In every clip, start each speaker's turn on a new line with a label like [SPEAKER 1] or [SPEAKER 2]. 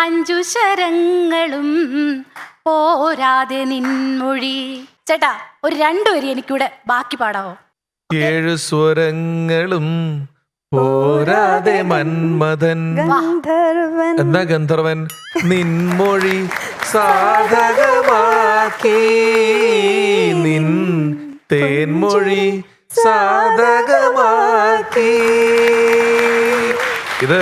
[SPEAKER 1] അഞ്ചു ശരങ്ങളും പോരാതെ നിൻമൊഴി. ചേട്ടാ ഒരു രണ്ടു വരി എനിക്കൂടെ ബാക്കി പാടാവോ?
[SPEAKER 2] 7 സ്വരങ്ങളും പോരാതെ മന്മഥൻ.
[SPEAKER 3] ഗന്ധർവൻ
[SPEAKER 2] എന്താ ഗന്ധർവൻ നിൻമൊഴി സാധകമാക്കി, നിൻ തേൻമൊഴി സാധകമാക്കി. ഇത്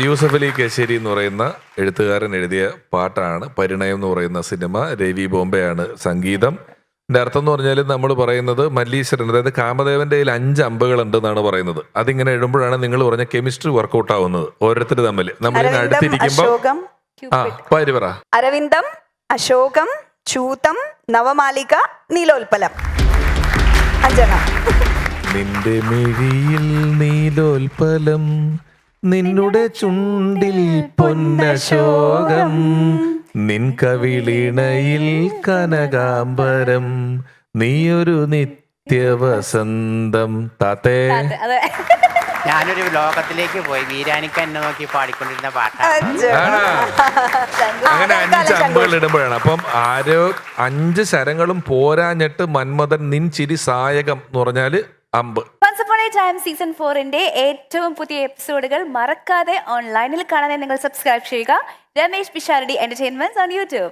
[SPEAKER 2] യൂസഫ് അലി കേശേരി എന്ന് പറയുന്ന എഴുത്തുകാരൻ എഴുതിയ പാട്ടാണ്. പരിണയം എന്ന് പറയുന്ന സിനിമ. രവി ബോംബെയാണ് സംഗീതം. എൻ്റെ അർത്ഥം എന്ന് പറഞ്ഞാൽ നമ്മൾ പറയുന്നത് മല്ലീശ്വരൻ, അതായത് കാമദേവന്റെ കയ്യിൽ 5 അമ്പുകൾ ഉണ്ടെന്നാണ് പറയുന്നത്. അതിങ്ങനെ ഇടുമ്പോഴാണ് നിങ്ങൾ പറഞ്ഞ കെമിസ്ട്രി വർക്കൗട്ട് ആവുന്നത് ഓരോരുത്തർ തമ്മിൽ. നമ്മളിങ്ങനെ അടുത്തിരിക്കുമ്പോ
[SPEAKER 3] അശോകം
[SPEAKER 2] പാരി പറ.
[SPEAKER 3] അരവിന്ദം, അശോകം, ചൂതം, നവമാലിക, നീലോൽപ്പലം. 5
[SPEAKER 2] നിന്റെ മിഴിയിൽ നീലോൽപ്പലം, നിന്നുടെ ചുണ്ടിൽ പൊന്നശോകം, നിൻ കവിളിണയിൽ കനകാംബരം, നീയൊരു നിത്യവസന്തം. താത്തേ
[SPEAKER 4] ഞാനൊരു ലോകത്തിലേക്ക് പോയി. വീരാനിക്ക എന്നെ നോക്കി പാടിക്കൊണ്ടിരുന്ന പാട്ടാണ്.
[SPEAKER 2] ആണോ? അങ്ങനെ 5 അമ്പുകൾ ഇടുമ്പോഴാണ്. അപ്പം 5 ശരങ്ങളും പോരാഞ്ഞിട്ട് മന്മഥൻ നിൻ ചിരി സായകം എന്ന് പറഞ്ഞാല് അമ്പ്.
[SPEAKER 5] Once Upon a Time season 4-ന്റെ ഏറ്റവും പുതിയ എപ്പിസോഡുകൾ മറക്കാതെ ഓൺലൈനിൽ കാണാൻ നിങ്ങൾ സബ്സ്ക്രൈബ് ചെയ്യുക. Ramesh Pisharody entertainments on YouTube.